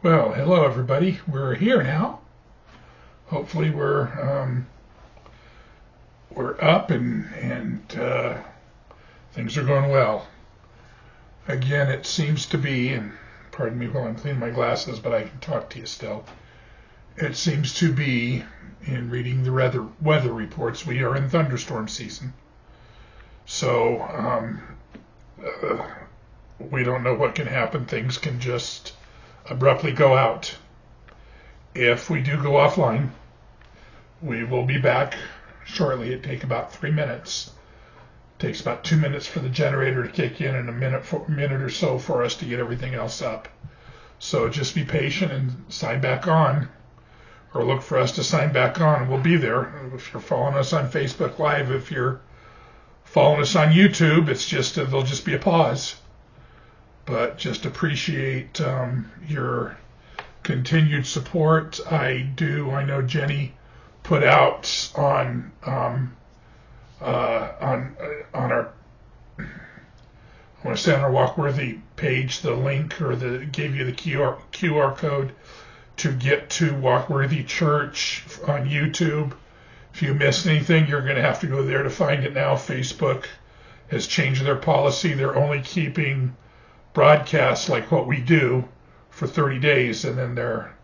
Well, hello everybody. We're here now. Hopefully we're up and things are going well. Again, it seems to be, and pardon me while I'm cleaning my glasses, but I can talk to you still. It seems to be, in reading the weather reports, we are in thunderstorm season. So we don't know what can happen. Things can just abruptly go out. If we do go offline, we will be back shortly. It takes about 3 minutes. It takes about 2 minutes for the generator to kick in and a minute or so for us to get everything else up. So just be patient and sign back on, or look for us to sign back on. We'll be there. If you're following us on Facebook Live, if you're following us on YouTube, it's just there'll just be a pause. But just appreciate your continued support. I know Jenny put out on our, I want to say on our Walkworthy page, the link, or gave you the QR code to get to Walkworthy Church on YouTube. If you missed anything, you're going to have to go there to find it now. Facebook has changed their policy. They're only keeping broadcasts like what we do for 30 days, and then they're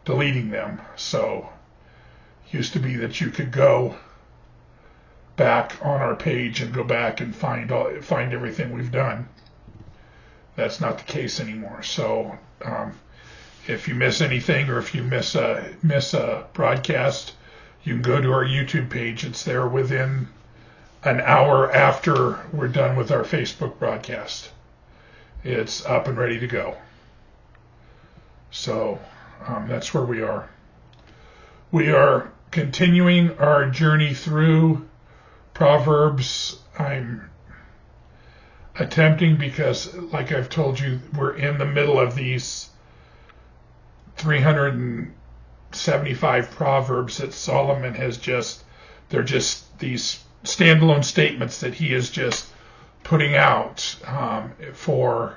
deleting them. So it used to be that you could go back on our page and go back and find everything we've done. That's not the case anymore. So if you miss anything, or if you miss a broadcast, you can go to our YouTube page. It's there within an hour after we're done with our Facebook broadcast. It's up and ready to go. So that's where we are. We are continuing our journey through Proverbs. I'm attempting, because like I've told you, we're in the middle of these 375 Proverbs that Solomon has they're just these standalone statements that he is just putting out for,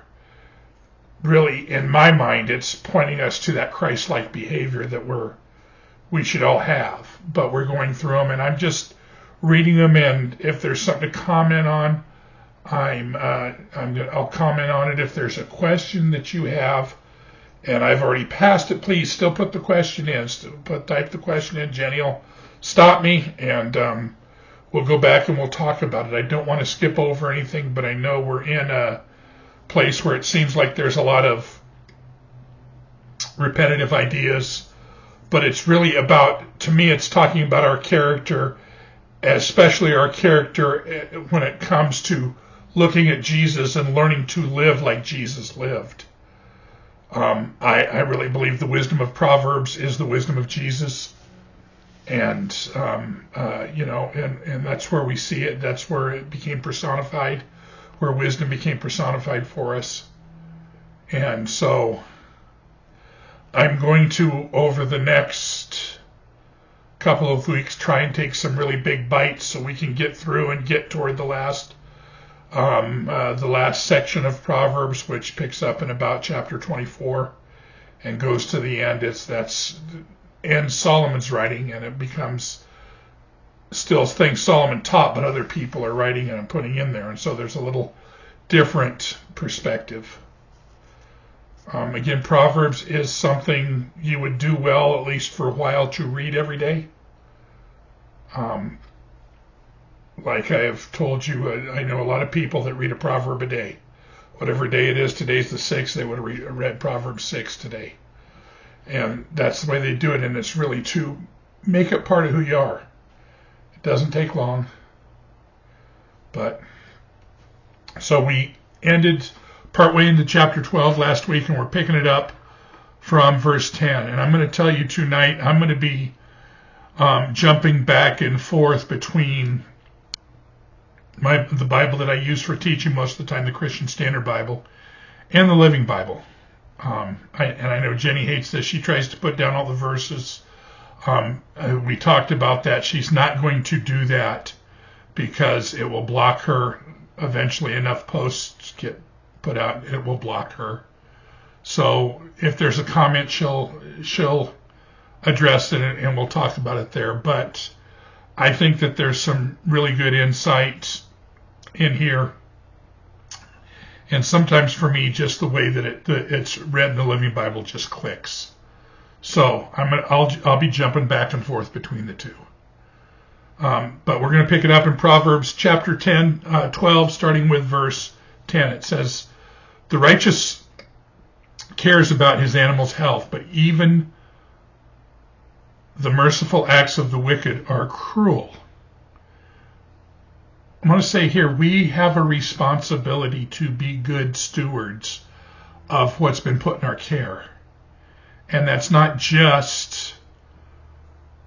really, in my mind, it's pointing us to that Christ-like behavior that we should all have. But we're going through them, and I'm just reading them, and if there's something to comment on, I'll comment on it. If there's a question that you have, and I've already passed it, please still put the question in. Type the question in. Jenny will stop me, and we'll go back and we'll talk about it. I don't want to skip over anything, but I know we're in a place where it seems like there's a lot of repetitive ideas, but it's really about, to me, it's talking about our character, especially our character when it comes to looking at Jesus and learning to live like Jesus lived. I really believe the wisdom of Proverbs is the wisdom of Jesus. And, and that's where we see it. That's where it became personified, where wisdom became personified for us. And so I'm going to, over the next couple of weeks, try and take some really big bites so we can get through and get toward the last section of Proverbs, which picks up in about chapter 24 and goes to the end. That's ends Solomon's writing, and it becomes still things Solomon taught, but other people are writing and putting in there, and so there's a little different perspective. Again, Proverbs is something you would do well, at least for a while, to read every day. Like I have told you, I know a lot of people that read a proverb a day. Whatever day it is, today's the 6th, they would have read Proverbs 6 today. And that's the way they do it, and it's really to make it part of who you are. It doesn't take long. But so we ended partway into chapter 12 last week, and we're picking it up from verse 10. And I'm going to tell you tonight, I'm going to be jumping back and forth between the Bible that I use for teaching most of the time, the Christian Standard Bible, and the Living Bible. I know Jenny hates this. She tries to put down all the verses. We talked about that. She's not going to do that because it will block her. Eventually enough posts get put out, it will block her. So if there's a comment, she'll address it, and we'll talk about it there. But I think that there's some really good insight in here. And sometimes for me, just the way that it's read in the Living Bible just clicks. So I'll be jumping back and forth between the two. But we're going to pick it up in Proverbs chapter 12, starting with verse 10. It says, "The righteous cares about his animal's health, but even the merciful acts of the wicked are cruel." I want to say here, we have a responsibility to be good stewards of what's been put in our care. And that's not just,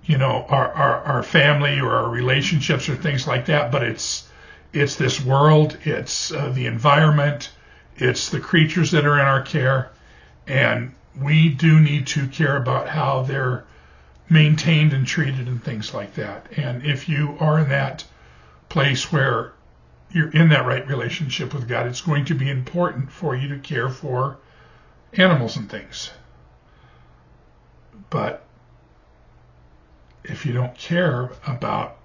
our family or our relationships or things like that, but it's this world, it's the environment, it's the creatures that are in our care, and we do need to care about how they're maintained and treated and things like that. And if you are in that place where you're in that right relationship with God, it's going to be important for you to care for animals and things. But if you don't care about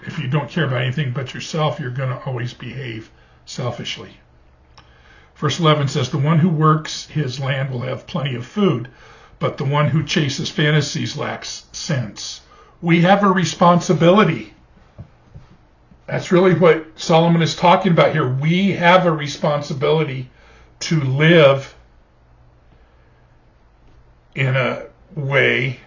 anything but yourself, you're going to always behave selfishly. Verse 11 says, "The one who works his land will have plenty of food, but the one who chases fantasies lacks sense." We have a responsibility. That's really what Solomon is talking about here. We have a responsibility to live in a way,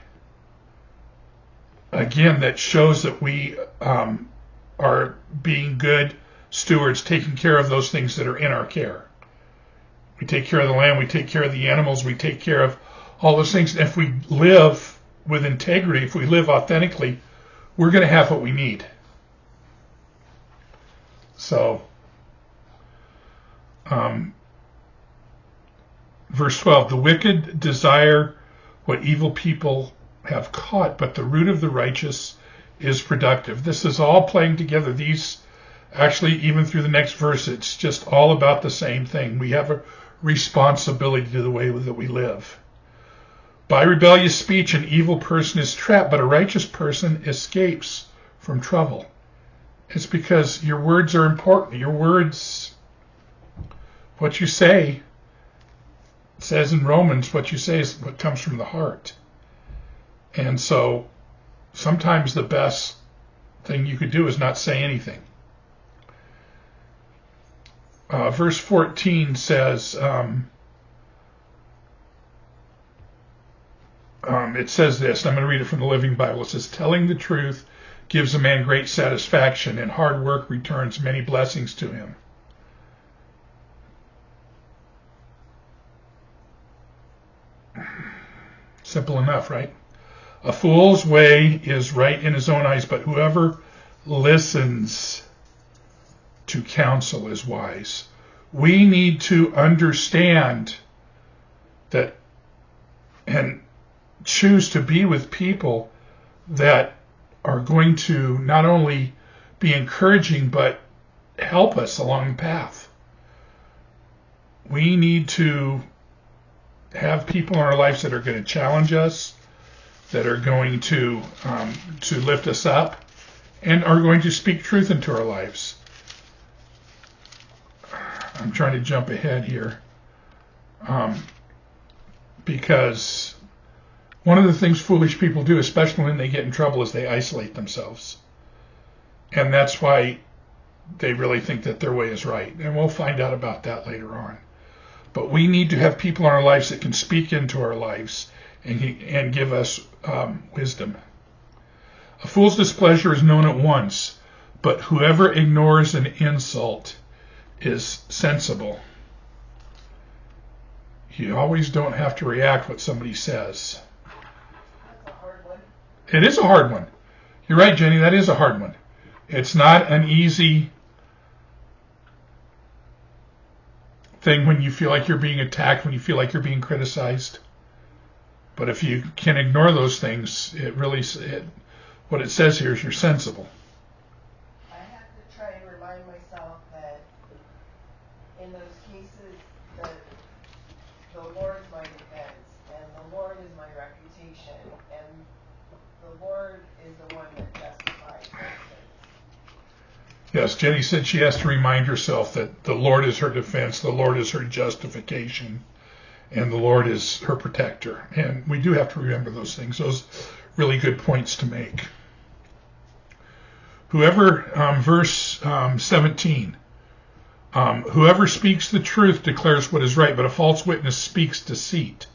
again, that shows that we are being good stewards, taking care of those things that are in our care. We take care of the land, we take care of the animals, we take care of all those things. And if we live with integrity, if we live authentically, we're going to have what we need. So, verse 12, "The wicked desire what evil people have caught, but the root of the righteous is productive." This is all playing together. These, actually, even through the next verse, it's just all about the same thing. We have a responsibility to the way that we live. "By rebellious speech, an evil person is trapped, but a righteous person escapes from trouble." It's because your words are important. Your words, what you say, it says in Romans, what you say is what comes from the heart. And so sometimes the best thing you could do is not say anything. Verse 14 says, it says this, and I'm going to read it from the Living Bible. It says, "Telling the truth gives a man great satisfaction, and hard work returns many blessings to him." Simple enough, right? "A fool's way is right in his own eyes, but whoever listens to counsel is wise." We need to understand that and choose to be with people that are going to not only be encouraging, but help us along the path. We need to have people in our lives that are going to challenge us, that are going to lift us up, and are going to speak truth into our lives. I'm trying to jump ahead here, because one of the things foolish people do, especially when they get in trouble, is they isolate themselves. And that's why they really think that their way is right. And we'll find out about that later on. But we need to have people in our lives that can speak into our lives and give us wisdom. "A fool's displeasure is known at once, but whoever ignores an insult is sensible." You always don't have to react what somebody says. It is a hard one. You're right, Jenny, that is a hard one. It's not an easy thing when you feel like you're being attacked, when you feel like you're being criticized. But if you can ignore those things, what it says here is you're sensible. I have to try and remind myself that in those cases that the Lord is my defense, and the Lord is my reputation, and the Lord is the one that justifies my sins. Yes, Jenny said she has to remind herself that the Lord is her defense, the Lord is her justification, and the Lord is her protector. And we do have to remember those things. Those really good points to make. Verse 17, whoever speaks the truth declares what is right, but a false witness speaks deceit.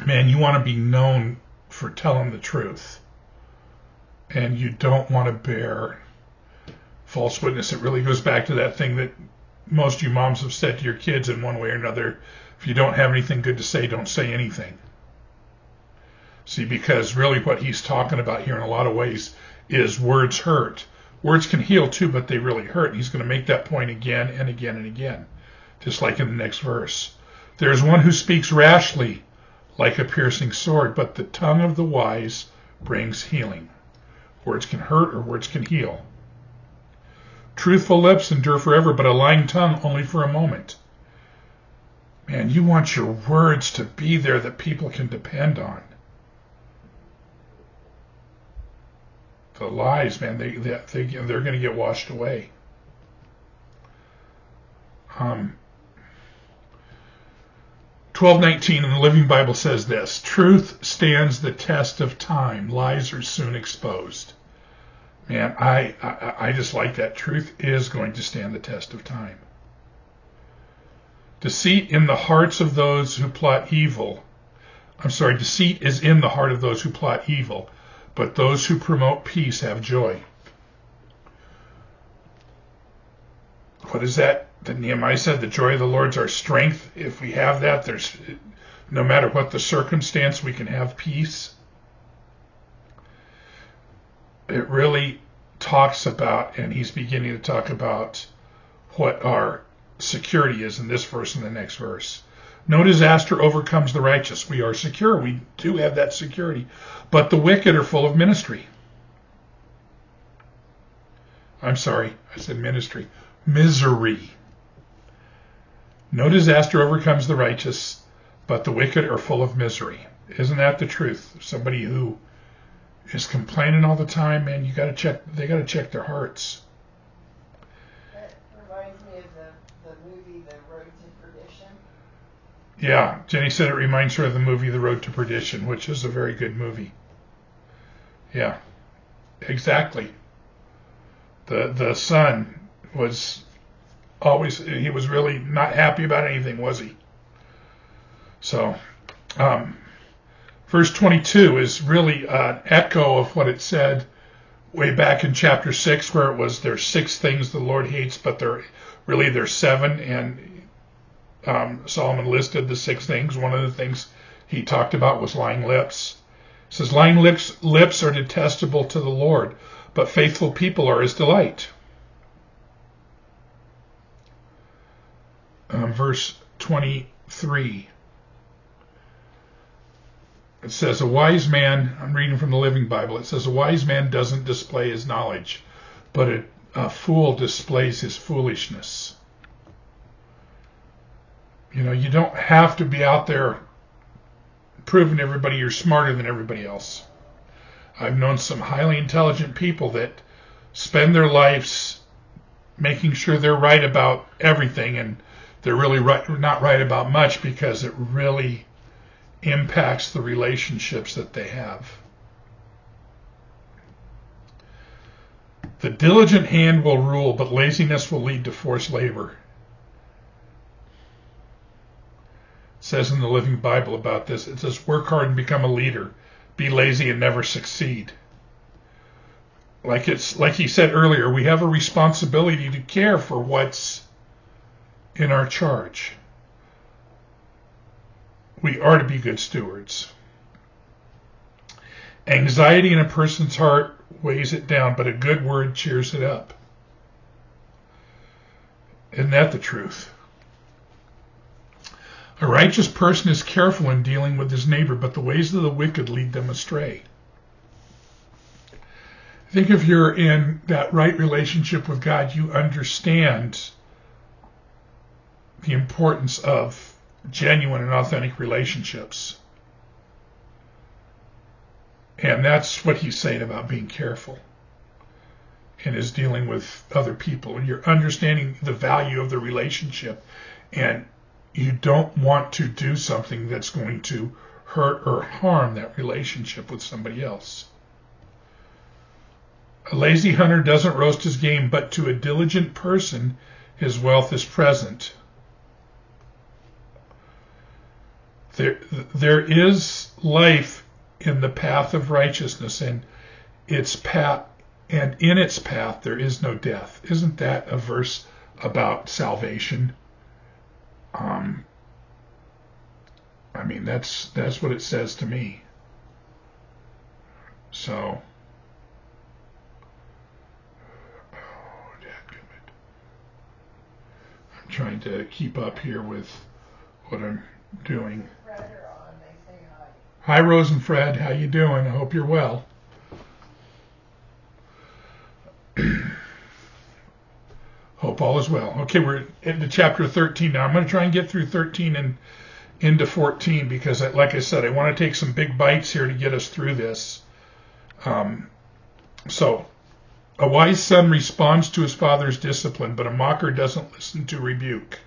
Man, you want to be known for telling the truth. And you don't want to bear false witness. It really goes back to that thing that most of you moms have said to your kids in one way or another. If you don't have anything good to say, don't say anything. See, because really what he's talking about here in a lot of ways is words hurt. Words can heal too, but they really hurt. And he's going to make that point again and again and again, just like in the next verse. There is one who speaks rashly like a piercing sword, but the tongue of the wise brings healing. Words can hurt or words can heal. Truthful lips endure forever, but a lying tongue only for a moment. Man, you want your words to be there that people can depend on. The lies, man, they're going to get washed away. 12:19 in the Living Bible says this: truth stands the test of time. Lies are soon exposed. Man, I just like that. Truth is going to stand the test of time. Deceit in the hearts of those who plot evil. Deceit is in the heart of those who plot evil, but those who promote peace have joy. What is that? That Nehemiah said, the joy of the Lord is our strength. If we have that, no matter what the circumstance, we can have peace. It really talks about, and he's beginning to talk about what our security is in this verse and the next verse. No disaster overcomes the righteous. We are secure. We do have that security. But the wicked are full of ministry. I said ministry. Misery. No disaster overcomes the righteous, but the wicked are full of misery. Isn't that the truth? Somebody who is complaining all the time, man, they got to check their hearts. That reminds me of the movie The Road to Perdition. Yeah, Jenny said it reminds her of the movie The Road to Perdition, which is a very good movie. Yeah, exactly. The son was he was really not happy about anything, was he? So, verse 22 is really an echo of what it said way back in chapter 6, where it was there's 6 things the Lord hates, but there's 7, and Solomon listed the 6 things. One of the things he talked about was lying lips. It says, lying lips are detestable to the Lord, but faithful people are his delight. Verse 23. It says, a wise man, I'm reading from the Living Bible, it says, a wise man doesn't display his knowledge, but a fool displays his foolishness. You know, you don't have to be out there proving to everybody you're smarter than everybody else. I've known some highly intelligent people that spend their lives making sure they're right about everything, and they're really not right about much, because it really impacts the relationships that they have. The diligent hand will rule, but laziness will lead to forced labor. It says in the Living Bible about this, it says, work hard and become a leader. Be lazy and never succeed. Like he said earlier, we have a responsibility to care for what's in our charge. We are to be good stewards. Anxiety in a person's heart weighs it down, but a good word cheers it up. Isn't that the truth? A righteous person is careful in dealing with his neighbor, but the ways of the wicked lead them astray. I think if you're in that right relationship with God, you understand the importance of genuine and authentic relationships. And that's what he's saying about being careful in his dealing with other people. And you're understanding the value of the relationship, and you don't want to do something that's going to hurt or harm that relationship with somebody else. A lazy hunter doesn't roast his game, but to a diligent person his wealth is present. There is life in the path of righteousness, and its path, and in its path there is no death. Isn't that a verse about salvation? I mean, that's what it says to me. So, dadgummit. I'm trying to keep up here with what I'm doing. Fred are on. They say hi. Hi, Rose and Fred. How you doing? I hope you're well. Hope all is well. Okay, we're into chapter 13 now. I'm going to try and get through 13 and into 14 because, like I said, I want to take some big bites here to get us through this. So, a wise son responds to his father's discipline, but a mocker doesn't listen to rebuke.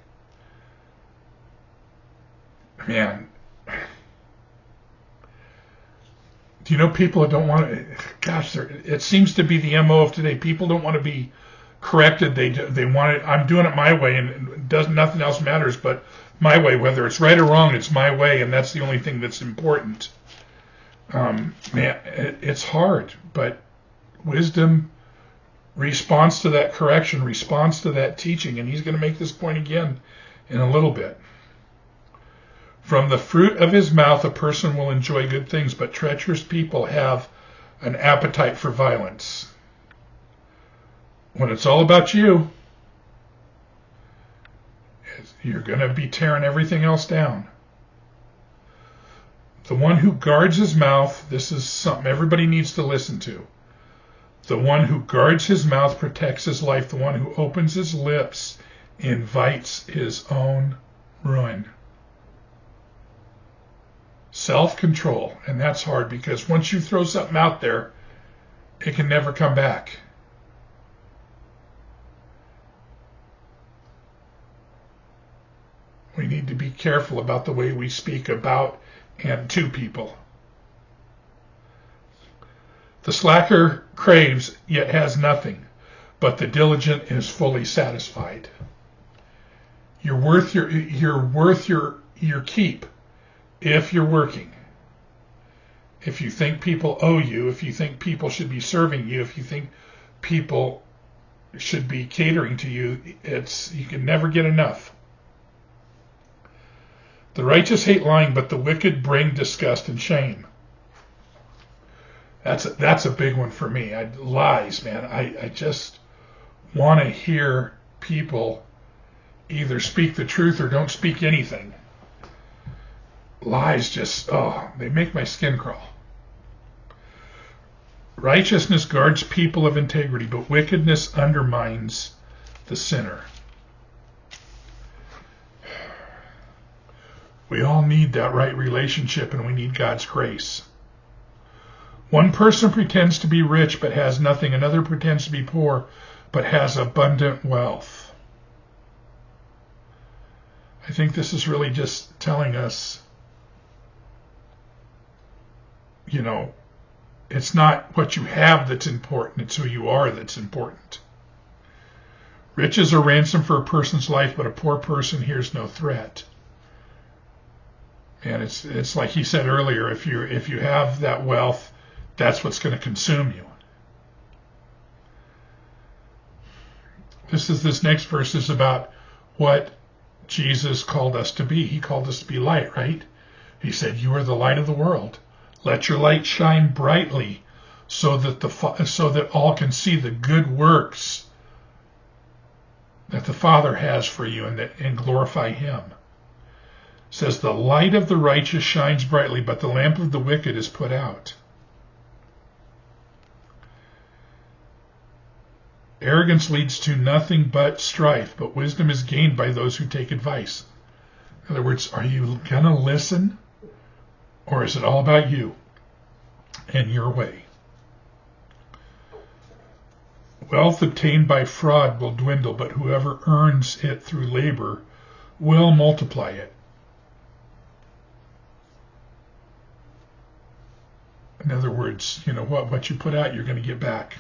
Man, do you know people that don't want to? Gosh, it seems to be the MO of today. People don't want to be corrected. They want it. I'm doing it my way, and nothing else matters but my way. Whether it's right or wrong, it's my way, and that's the only thing that's important. Man, it's hard, but wisdom responds to that correction, responds to that teaching, and he's going to make this point again in a little bit. From the fruit of his mouth a person will enjoy good things, but treacherous people have an appetite for violence. When it's all about you, you're going to be tearing everything else down. The one who guards his mouth, this is something everybody needs to listen to. The one who guards his mouth protects his life. The one who opens his lips invites his own ruin. Self-control, and that's hard because once you throw something out there, it can never come back. We need to be careful about the way we speak about and to people. The slacker craves yet has nothing, but the diligent is fully satisfied. You're worth your keep if you're working. If you think people owe you, if you think people should be serving you, if you think people should be catering to you, you can never get enough. The righteous hate lying, but the wicked bring disgust and shame. That's a big one for me. Lies, man. I just want to hear people either speak the truth or don't speak anything. Lies just, they make my skin crawl. Righteousness guards people of integrity, but wickedness undermines the sinner. We all need that right relationship, and we need God's grace. One person pretends to be rich but has nothing. Another pretends to be poor but has abundant wealth. I think this is really just telling us, it's not what you have that's important, it's who you are that's important. Riches are ransom for a person's life, but a poor person hears no threat. And it's like he said earlier, if you have that wealth, that's what's going to consume you. This next verse is about what Jesus called us to be. He called us to be light, right? He said, "You are the light of the world. Let your light shine brightly, so that all can see the good works that the Father has for you, and glorify Him." It says, "The light of the righteous shines brightly, but the lamp of the wicked is put out." Arrogance leads to nothing but strife, but wisdom is gained by those who take advice. In other words, are you going to listen, or is it all about you and your way? Wealth obtained by fraud will dwindle, but whoever earns it through labor will multiply it. In other words, what you put out, you're going to get back.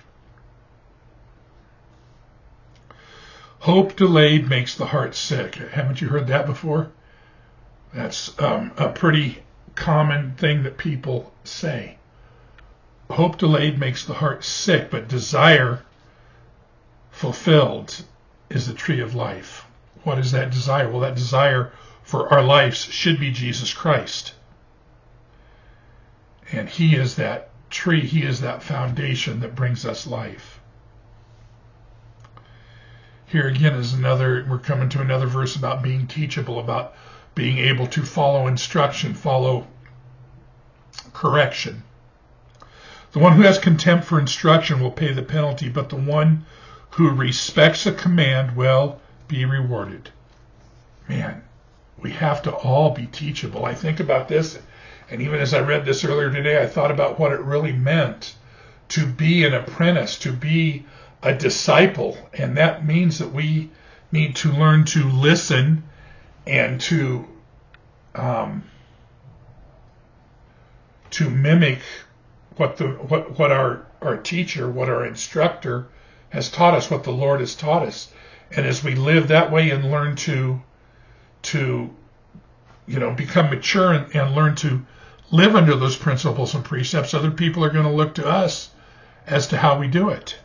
Hope delayed makes the heart sick. Haven't you heard that before? That's a pretty common thing that people say. Hope delayed makes the heart sick, but desire fulfilled is the tree of life. What is that desire? Well, that desire for our lives should be Jesus Christ. And he is that tree, he is that foundation that brings us life. Here again is we're coming to another verse about being teachable, about being able to follow instruction, follow correction. The one who has contempt for instruction will pay the penalty, but the one who respects a command will be rewarded. Man, we have to all be teachable. I think about this, and even as I read this earlier today, I thought about what it really meant to be an apprentice, to be a disciple, and that means that we need to learn to listen and to mimic what our teacher, what our instructor has taught us, what the Lord has taught us. And as we live that way and learn to become mature and learn to live under those principles and precepts, other people are going to look to us as to how we do it.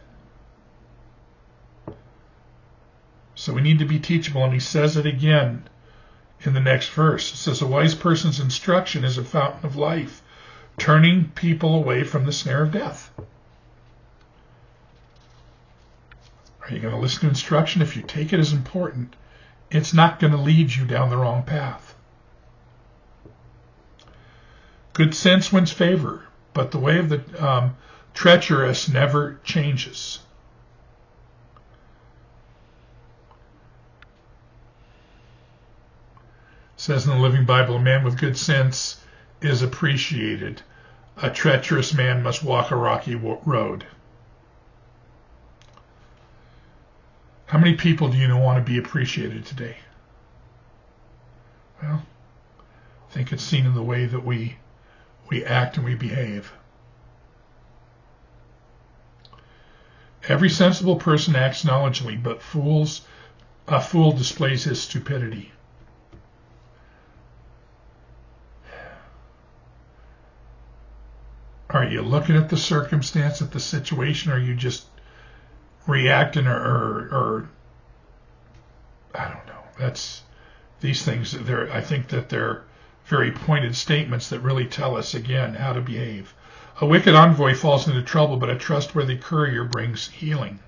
So we need to be teachable, and he says it again in the next verse. It says, a wise person's instruction is a fountain of life, turning people away from the snare of death. Are you going to listen to instruction? If you take it as important, it's not going to lead you down the wrong path. Good sense wins favor, but the way of the treacherous never changes. It says in the Living Bible, a man with good sense is appreciated. A treacherous man must walk a rocky road. How many people do you want to be appreciated today? Well, I think it's seen in the way that we act and we behave. Every sensible person acts knowledgeably, but a fool displays his stupidity. Are you looking at the circumstance, at the situation, or are you just reacting or I don't know. That's these things. I think that they're very pointed statements that really tell us again how to behave. A wicked envoy falls into trouble, but a trustworthy courier brings healing.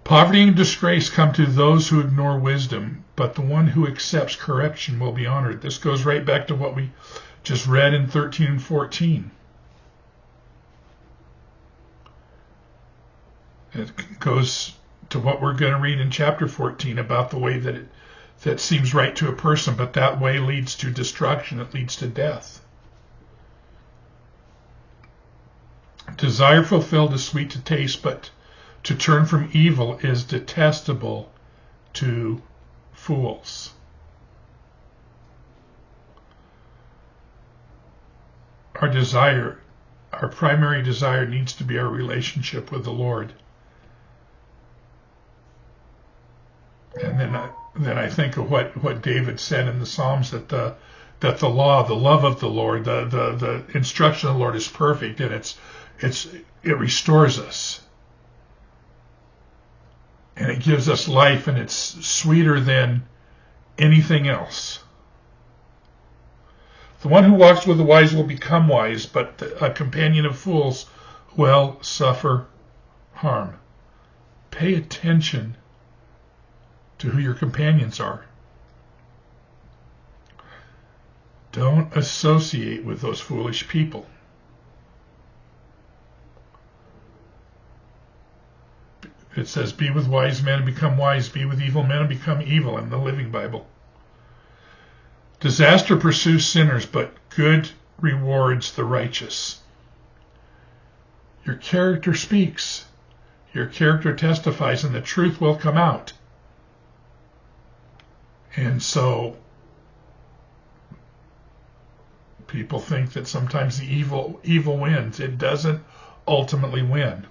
Poverty and disgrace come to those who ignore wisdom, but the one who accepts correction will be honored. This goes right back to what we just read in 13 and 14. It goes to what we're going to read in chapter 14 about the way that seems right to a person, but that way leads to destruction. It leads to death. Desire fulfilled is sweet to taste, but to turn from evil is detestable to fools. Our primary desire needs to be our relationship with the Lord. And then I think of what David said in the Psalms, that the love of the Lord, the instruction of the Lord is perfect, and it restores us. And it gives us life, and it's sweeter than anything else. The one who walks with the wise will become wise, but a companion of fools will suffer harm. Pay attention to who your companions are. Don't associate with those foolish people. It says, be with wise men and become wise. Be with evil men and become evil in the Living Bible. Disaster pursues sinners, but good rewards the righteous. Your character speaks. Your character testifies, and the truth will come out. And so people think that sometimes the evil wins. It doesn't ultimately win.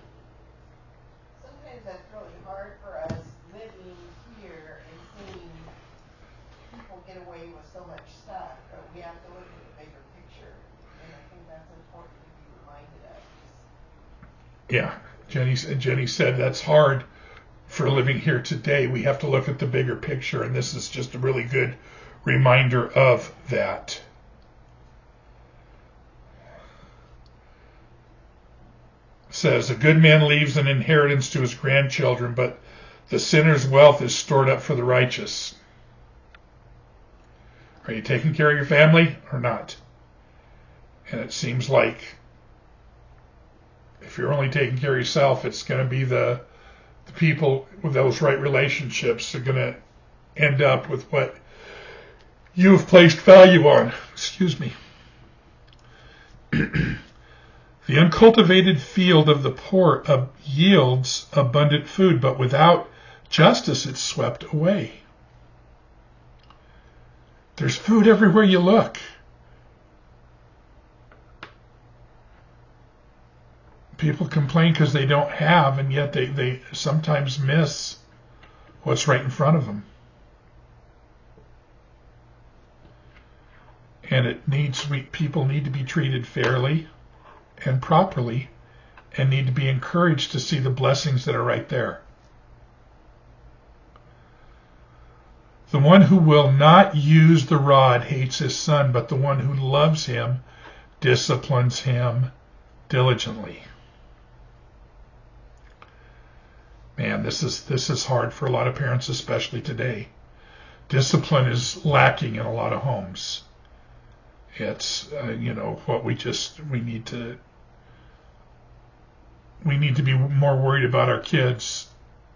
Sometimes that's really hard for us living here and seeing people get away with so much stuff, but we have to look at the bigger picture, and I think that's important to be reminded of. Yeah, Jenny said that's hard for living here today. We have to look at the bigger picture, and this is just a really good reminder of that. It says, a good man leaves an inheritance to his grandchildren, but the sinner's wealth is stored up for the righteous. Are you taking care of your family or not? And it seems like if you're only taking care of yourself, it's going to be the people with those right relationships are going to end up with what you've placed value on. Excuse me. The uncultivated field of the poor yields abundant food, but without justice it's swept away. There's food everywhere you look. People complain because they don't have, and yet they sometimes miss what's right in front of them. And people need to be treated fairly and properly, and need to be encouraged to see the blessings that are right there. The one who will not use the rod hates his son, but the one who loves him disciplines him diligently. Man, this is hard for a lot of parents, especially today. Discipline is lacking in a lot of homes. It's what we need to be more worried about our kids'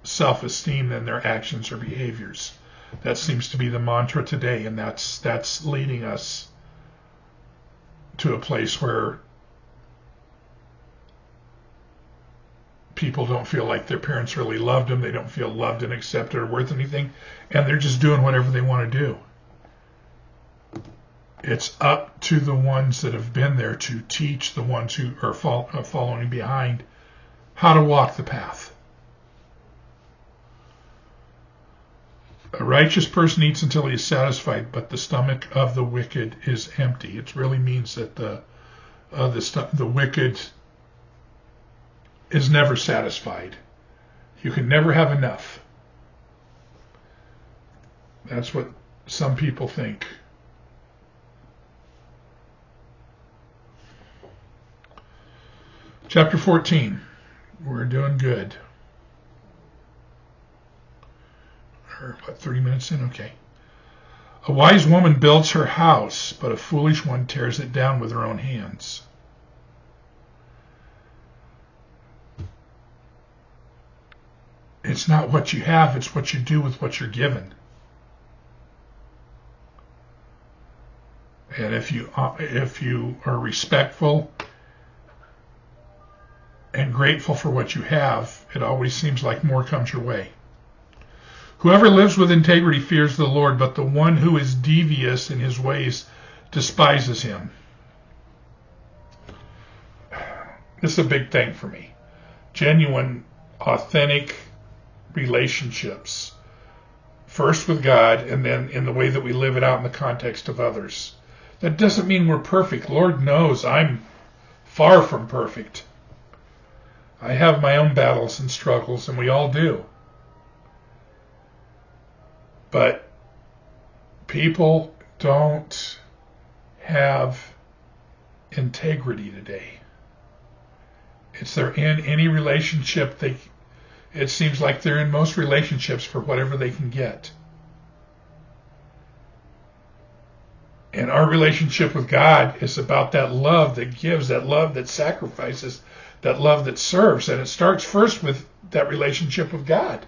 self-esteem than their actions or behaviors. That seems to be the mantra today, and that's leading us to a place where people don't feel like their parents really loved them. They don't feel loved and accepted or worth anything, and they're just doing whatever they want to do. It's up to the ones that have been there to teach the ones who are following behind how to walk the path. A righteous person eats until he is satisfied, but the stomach of the wicked is empty. It really means that the wicked is never satisfied. You can never have enough. That's what some people think. Chapter 14. We're doing good. Or what, 30 minutes in? Okay. A wise woman builds her house, but a foolish one tears it down with her own hands. It's not what you have, it's what you do with what you're given. And if you are respectful and grateful for what you have, it always seems like more comes your way. Whoever lives with integrity fears the Lord, but the one who is devious in his ways despises him. This is a big thing for me. Genuine, authentic relationships. First with God, and then in the way that we live it out in the context of others. That doesn't mean we're perfect. Lord knows I'm far from perfect. I have my own battles and struggles, and we all do. But people don't have integrity today. They're in any relationship. It seems like they're in most relationships for whatever they can get. And our relationship with God is about that love that gives, that love that sacrifices, that love that serves. And it starts first with that relationship with God.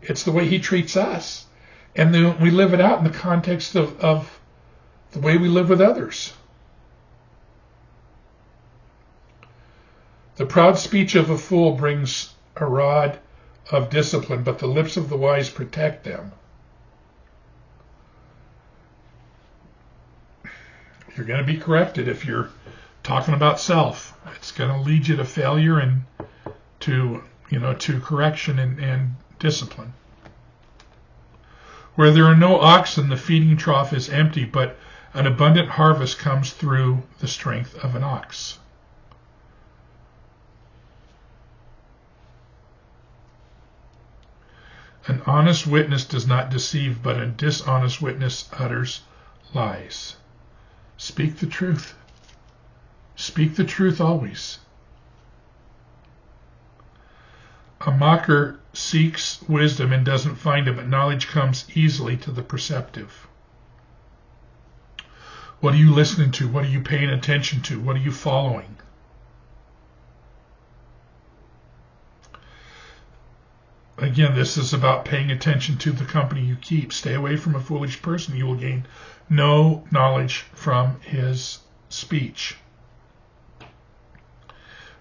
It's the way he treats us. And then we live it out in the context of the way we live with others. The proud speech of a fool brings a rod of discipline, but the lips of the wise protect them. You're going to be corrected if you're talking about self. It's going to lead you to failure and to correction and discipline. Where there are no oxen, the feeding trough is empty, but an abundant harvest comes through the strength of an ox. An honest witness does not deceive, but a dishonest witness utters lies. Speak the truth. Speak the truth always. A mocker seeks wisdom and doesn't find it, but knowledge comes easily to the perceptive. What are you listening to? What are you paying attention to? What are you following? Again, this is about paying attention to the company you keep. Stay away from a foolish person. You will gain no knowledge from his speech.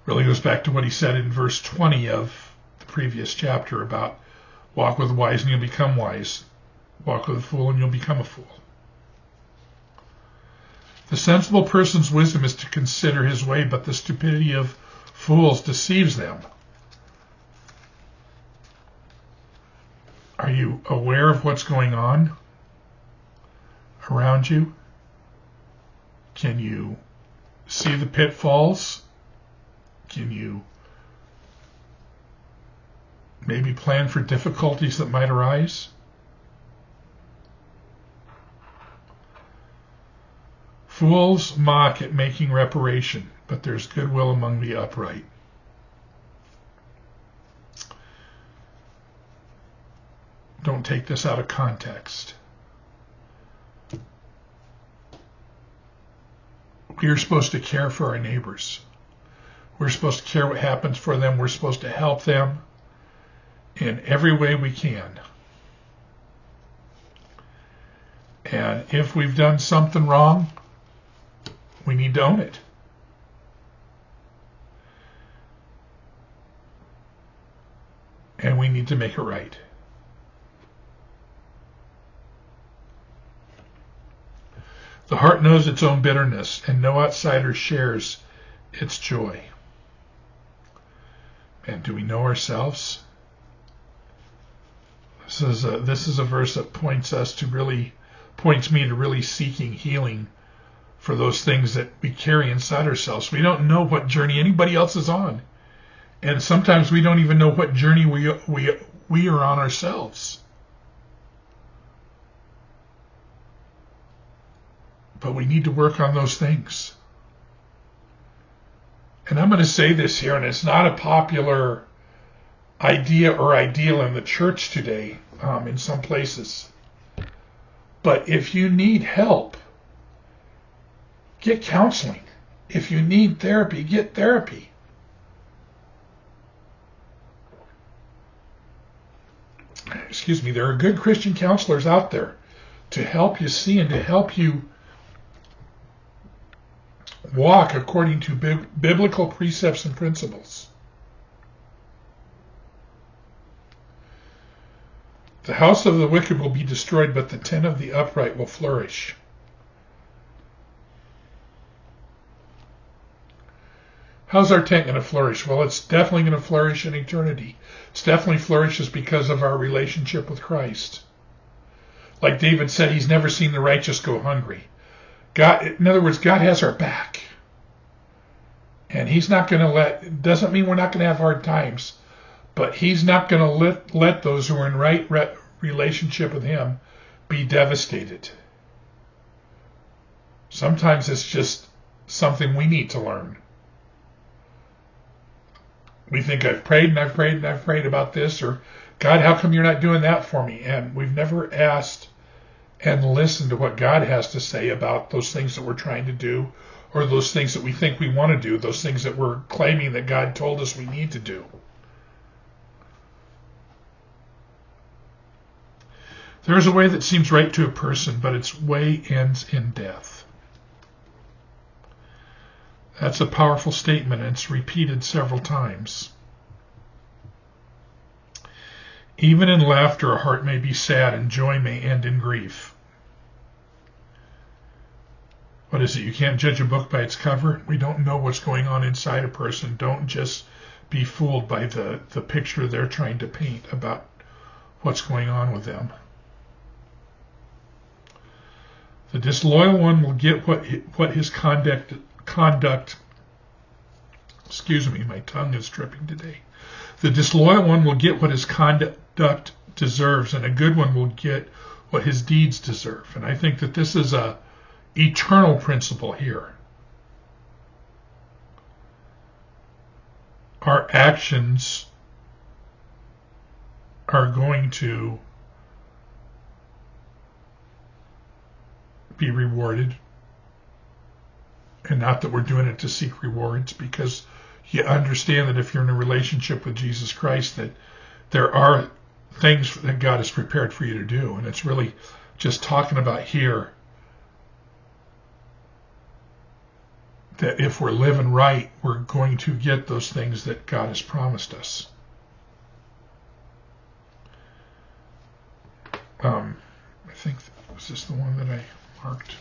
Really goes back to what he said in verse 20 of the previous chapter about walk with the wise and you'll become wise. Walk with a fool and you'll become a fool. The sensible person's wisdom is to consider his way, but the stupidity of fools deceives them. Are you aware of what's going on around you? Can you see the pitfalls? Can you maybe plan for difficulties that might arise? Fools mock at making reparation, but there's goodwill among the upright. Don't take this out of context. We are supposed to care for our neighbors. We're supposed to care what happens for them. We're supposed to help them in every way we can. And if we've done something wrong, we need to own it. And we need to make it right. The heart knows its own bitterness, and no outsider shares its joy. And do we know ourselves? This is a verse that points me to really seeking healing for those things that we carry inside ourselves. We don't know what journey anybody else is on, and sometimes we don't even know what journey we are on ourselves. But we need to work on those things. And I'm going to say this here, and it's not a popular idea or ideal in the church today, in some places. But if you need help, get counseling. If you need therapy, get therapy. Excuse me, there are good Christian counselors out there to help you see and to help you walk according to biblical precepts and principles. The house of the wicked will be destroyed, but the tent of the upright will flourish. How's our tent going to flourish? Well, it's definitely going to flourish in eternity. It definitely flourishes because of our relationship with Christ. Like David said, he's never seen the righteous go hungry. God, in other words, God has our back. And he's not going to doesn't mean we're not going to have hard times, but he's not going to let those who are in right relationship with him be devastated. Sometimes it's just something we need to learn. We think I've prayed and I've prayed and I've prayed about this, or God, how come you're not doing that for me? And we've never asked and listened to what God has to say about those things that we're trying to do or those things that we think we want to do, those things that we're claiming that God told us we need to do. There is a way that seems right to a person, but its way ends in death. That's a powerful statement, and it's repeated several times. Even in laughter, a heart may be sad, and joy may end in grief. What is it? You can't judge a book by its cover? We don't know what's going on inside a person. Don't just be fooled by the picture they're trying to paint about what's going on with them. The disloyal one will get what his conduct, excuse me, my tongue is tripping today. The disloyal one will get what his conduct deserves, and a good one will get what his deeds deserve. And I think that this is a eternal principle here. Our actions are going to be rewarded, and not that we're doing it to seek rewards, because you understand that if you're in a relationship with Jesus Christ, that there are things that God has prepared for you to do, and it's really just talking about here that if we're living right, we're going to get those things that God has promised us. I think, was this the one that I marked?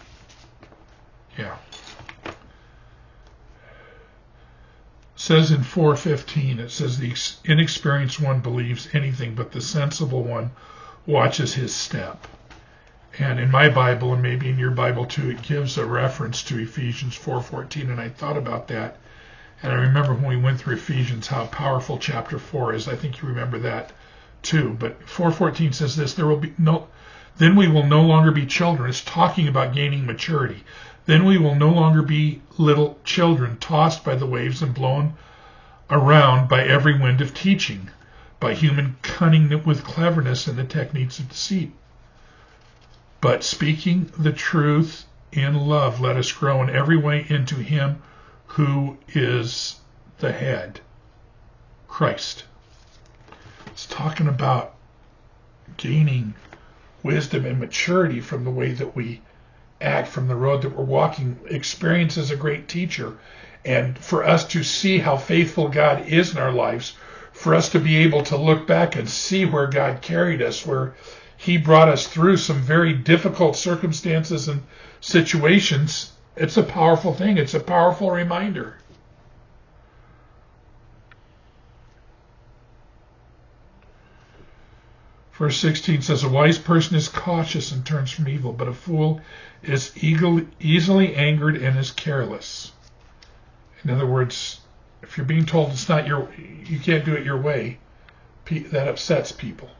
Yeah. It says in 4:15, it says the inexperienced one believes anything, but the sensible one watches his step. And in my Bible, and maybe in your Bible too, it gives a reference to Ephesians 4:14, and I thought about that. And I remember when we went through Ephesians, how powerful chapter 4 is. I think you remember that too. But 4:14 says this, then we will no longer be children. It's talking about gaining maturity. Then we will no longer be little children, tossed by the waves and blown around by every wind of teaching, by human cunning with cleverness and the techniques of deceit. But speaking the truth in love, let us grow in every way into him who is the head, Christ. It's talking about gaining wisdom and maturity from the way that we act, from the road that we're walking. Experience is a great teacher. And for us to see how faithful God is in our lives, for us to be able to look back and see where God carried us, where he brought us through some very difficult circumstances and situations, it's a powerful thing. It's a powerful reminder. Verse 16 says, a wise person is cautious and turns from evil, but a fool is easily angered and is careless. In other words, if you're being told it's not you can't do it your way, that upsets people.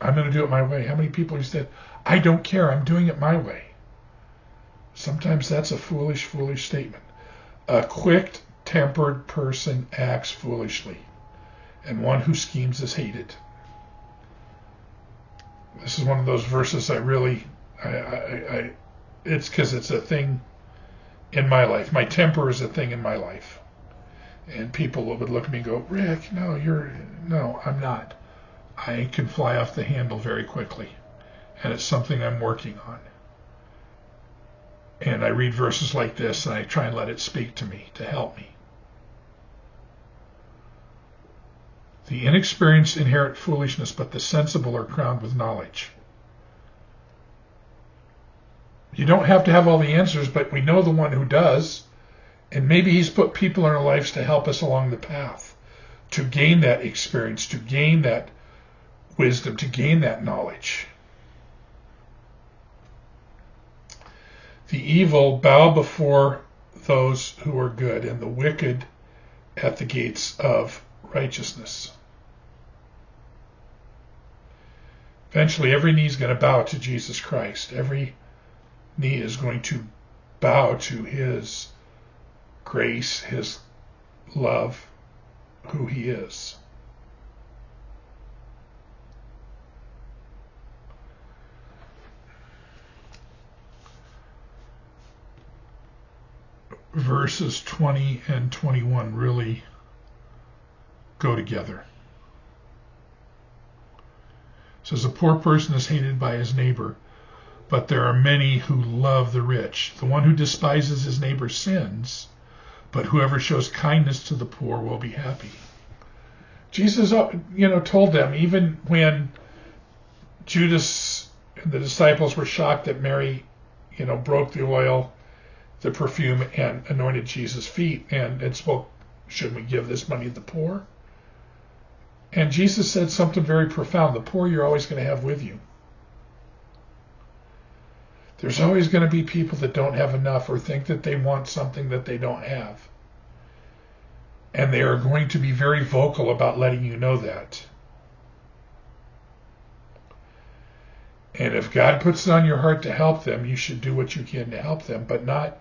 I'm going to do it my way. How many people have said, I don't care, I'm doing it my way? Sometimes that's a foolish statement. A quick-tempered person acts foolishly, and one who schemes is hated. This is one of those verses it's because it's a thing in my life. My temper is a thing in my life. And people would look at me and go, Rick, no, I'm not. I can fly off the handle very quickly, and it's something I'm working on. And I read verses like this, and I try and let it speak to me, to help me. The inexperienced inherit foolishness, but the sensible are crowned with knowledge. You don't have to have all the answers, but we know the one who does. And maybe he's put people in our lives to help us along the path, to gain that experience, to gain that wisdom, to gain that knowledge. The evil bow before those who are good, and the wicked at the gates of righteousness. Eventually, every knee is going to bow to Jesus Christ. Every knee is going to bow to his grace, his love, who he is. verses 20 and 21 really go together. It says, a poor person is hated by his neighbor, but there are many who love the rich. The one who despises his neighbor sins, but whoever shows kindness to the poor will be happy. Jesus, told them, even when Judas and the disciples were shocked that Mary, broke the oil, the perfume, and anointed Jesus' feet, and spoke, shouldn't we give this money to the poor? And Jesus said something very profound. The poor you're always going to have with you. There's always going to be people that don't have enough or think that they want something that they don't have. And they are going to be very vocal about letting you know that. And if God puts it on your heart to help them, you should do what you can to help them. But not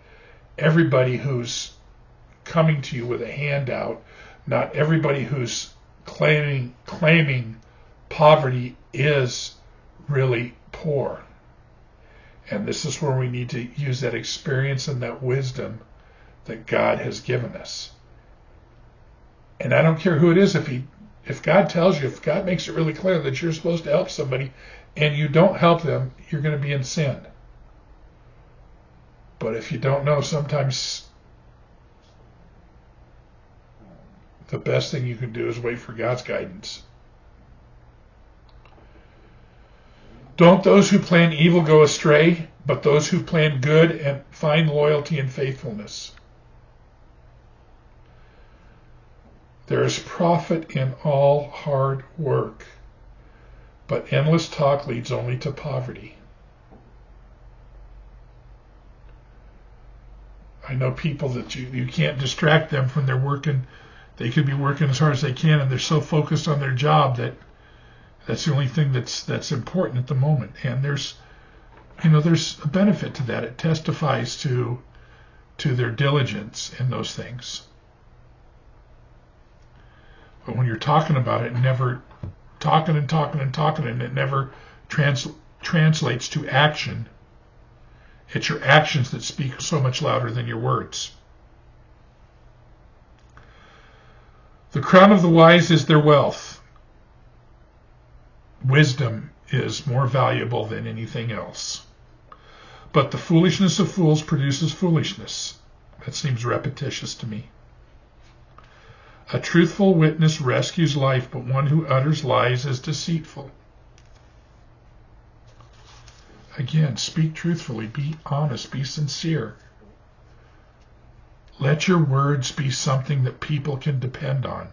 everybody who's coming to you with a handout, not everybody who's claiming poverty is really poor. And this is where we need to use that experience and that wisdom that God has given us. And I don't care who it is, if God tells you, if God makes it really clear that you're supposed to help somebody and you don't help them, you're going to be in sin. But if you don't know, sometimes the best thing you can do is wait for God's guidance. Don't those who plan evil go astray, but those who plan good and find loyalty and faithfulness. There is profit in all hard work, but endless talk leads only to poverty. I know people that you can't distract them from their working. They could be working as hard as they can, and they're so focused on their job that that's the only thing that's important at the moment. And there's a benefit to that. It testifies to their diligence in those things. But when you're talking about it, never talking and talking and talking, and it never translates to action. It's your actions that speak so much louder than your words. The crown of the wise is their wealth. Wisdom is more valuable than anything else. But the foolishness of fools produces foolishness. That seems repetitious to me. A truthful witness rescues life, but one who utters lies is deceitful. Again, speak truthfully, be honest, be sincere. Let your words be something that people can depend on.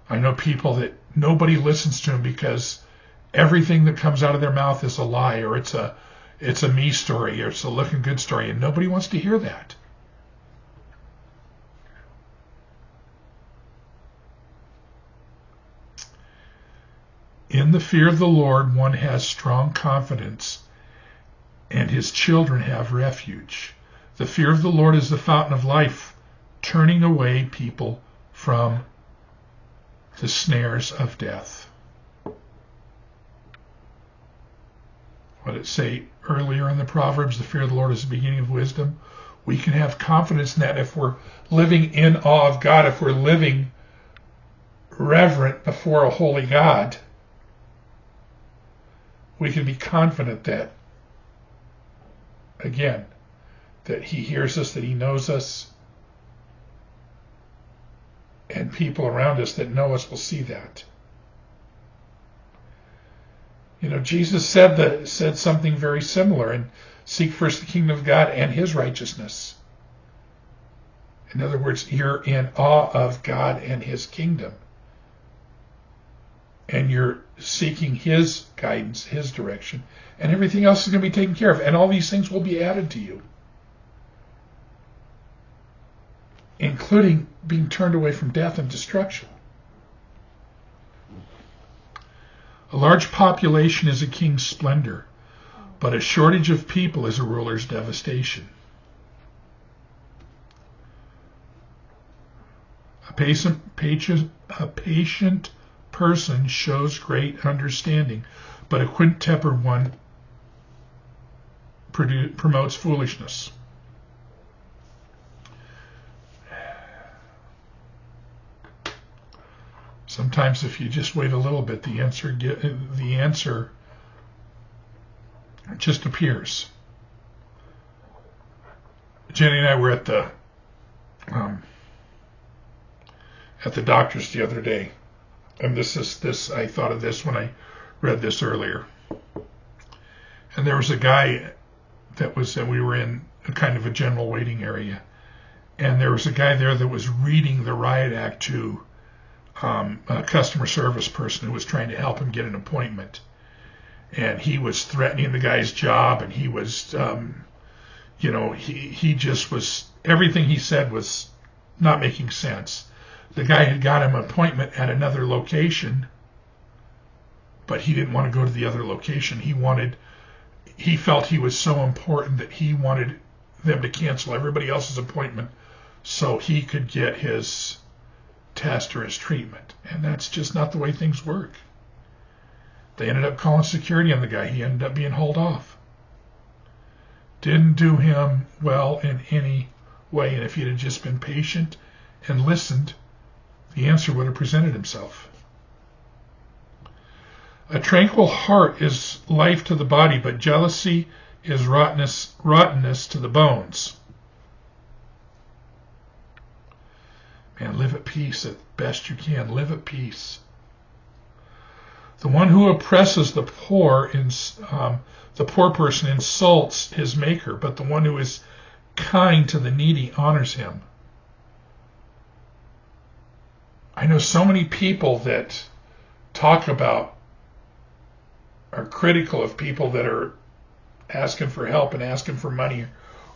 I know people that nobody listens to them because everything that comes out of their mouth is a lie, or it's a me story, or it's a looking good story, and nobody wants to hear that. In the fear of the Lord, one has strong confidence, and his children have refuge. The fear of the Lord is the fountain of life, turning away people from the snares of death. What did it say earlier in the Proverbs? The fear of the Lord is the beginning of wisdom. We can have confidence in that if we're living in awe of God, if we're living reverent before a holy God. We can be confident that, again, that he hears us, that he knows us, and people around us that know us will see that. Jesus said something very similar, and seek first the kingdom of God and his righteousness. In other words, you're in awe of God and his kingdom. And you're seeking his guidance, his direction, and everything else is going to be taken care of. And all these things will be added to you, including being turned away from death and destruction. A large population is a king's splendor, but a shortage of people is a ruler's devastation. A patient person shows great understanding, but a quick-tempered one promotes foolishness. Sometimes if you just wait a little bit, the answer just appears. Jenny and I were at the doctor's the other day, and this I thought of this when I read this earlier. And there was a guy we were in a kind of a general waiting area, and there was a guy there that was reading the riot act to a customer service person who was trying to help him get an appointment. And he was threatening the guy's job, and he was, he just was, everything he said was not making sense. The guy had got him an appointment at another location, but he didn't want to go to the other location. He felt he was so important that he wanted them to cancel everybody else's appointment so he could get his test or his treatment. And that's just not the way things work. They ended up calling security on the guy. He ended up being hauled off. Didn't do him well in any way. And if he'd have just been patient and listened, the answer would have presented himself. A tranquil heart is life to the body, but jealousy is rottenness to the bones. Man, live at peace as best you can. Live at peace. The one who oppresses the poor person insults his maker, but the one who is kind to the needy honors him. I know so many people that talk about, are critical of people that are asking for help and asking for money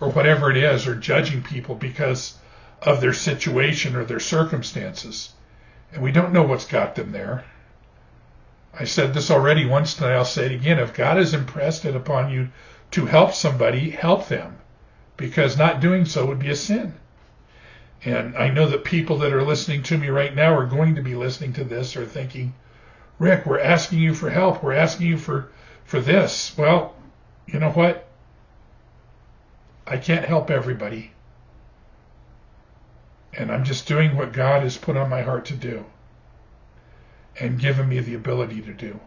or whatever it is, or judging people because of their situation or their circumstances. And we don't know what's got them there. I said this already once, and I'll say it again. If God has impressed it upon you to help somebody, help them, because not doing so would be a sin. And I know that people that are listening to me right now are going to be listening to this or thinking, Rick, we're asking you for help. We're asking you for this. Well, you know what? I can't help everybody. And I'm just doing what God has put on my heart to do and given me the ability to do.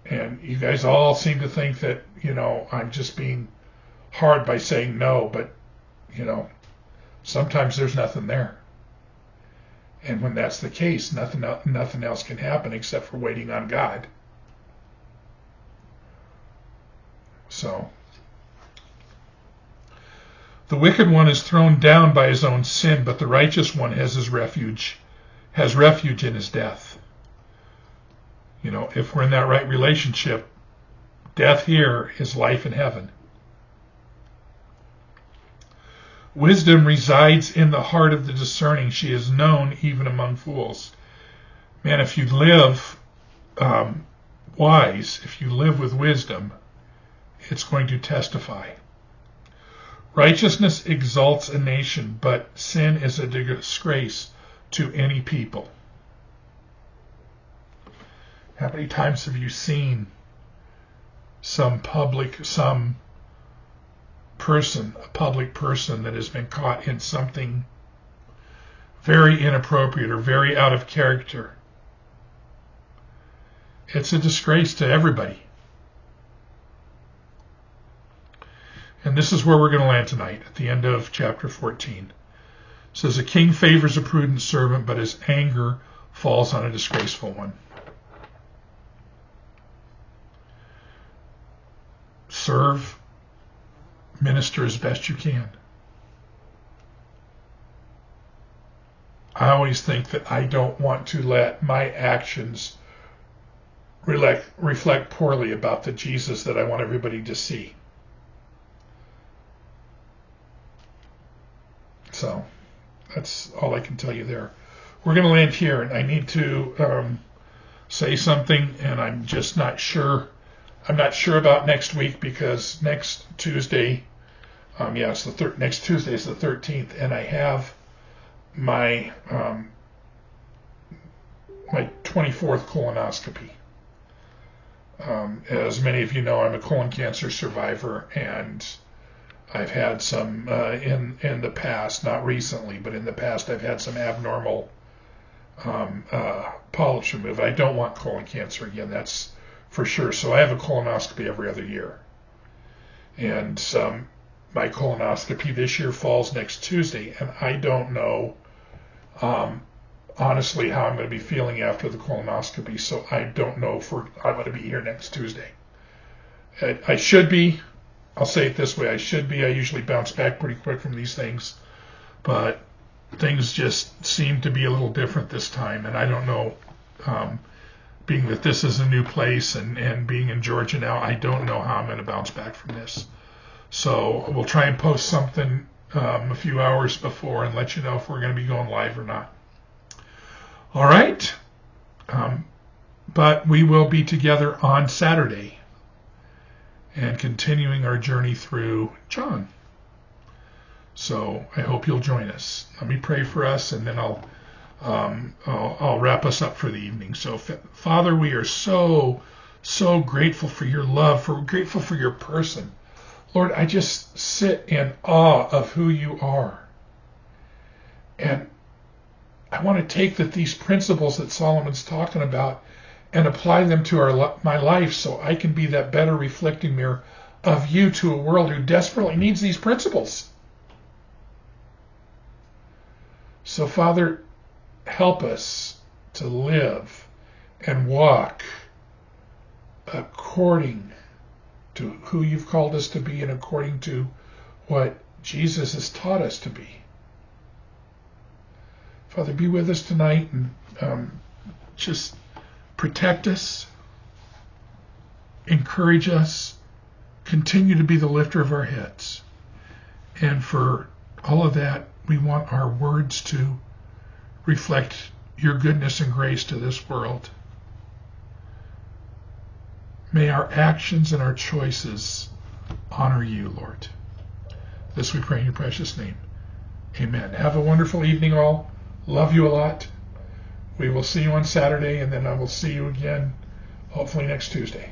And you guys all seem to think that, I'm just being hard by saying no, but, sometimes there's nothing there. And when that's the case, nothing else can happen except for waiting on God. So, the wicked one is thrown down by his own sin, but the righteous one has refuge in his death. If we're in that right relationship, death here is life in heaven. Wisdom resides in the heart of the discerning. She is known even among fools. Man, if you live wise, if you live with wisdom, it's going to testify. Righteousness exalts a nation, but sin is a disgrace to any people. How many times have you seen some public person that has been caught in something very inappropriate or very out of character? It's a disgrace to everybody. And this is where we're going to land tonight, at the end of chapter 14. It says, a king favors a prudent servant, but his anger falls on a disgraceful one. Serve, minister as best you can. I always think that I don't want to let my actions reflect poorly about the Jesus that I want everybody to see. So that's all I can tell you there. We're going to land here, and I need to say something, and I'm just not sure. I'm not sure about next week, because next Tuesday, next Tuesday is the 13th, and I have my my 24th colonoscopy. As many of you know, I'm a colon cancer survivor, and I've had some in the past, not recently, but in the past, I've had some abnormal polyps removed. I don't want colon cancer again, that's for sure. So I have a colonoscopy every other year, and my colonoscopy this year falls next Tuesday, and I don't know honestly how I'm going to be feeling after the colonoscopy. So I don't know if I'm going to be here next Tuesday. I should be. I'll say it this way, I should be. I usually bounce back pretty quick from these things, but things just seem to be a little different this time, and I don't know, being that this is a new place and being in Georgia now, I don't know how I'm going to bounce back from this. So we'll try and post something a few hours before and let you know if we're going to be going live or not. All right, but we will be together on Saturday and continuing our journey through John. So I hope you'll join us. Let me pray for us, and then I'll wrap us up for the evening. So Father, we are so grateful for your love, grateful for your person. Lord, I just sit in awe of who you are. And I want to take these principles that Solomon's talking about and apply them to my life so I can be that better reflecting mirror of you to a world who desperately needs these principles. So, Father, help us to live and walk according to who you've called us to be and according to what Jesus has taught us to be. Father, be with us tonight and just protect us, encourage us, continue to be the lifter of our heads. And for all of that, we want our words to reflect your goodness and grace to this world. May our actions and our choices honor you, Lord. This we pray in your precious name. Amen. Have a wonderful evening, all. Love you a lot. We will see you on Saturday, and then I will see you again, hopefully next Tuesday.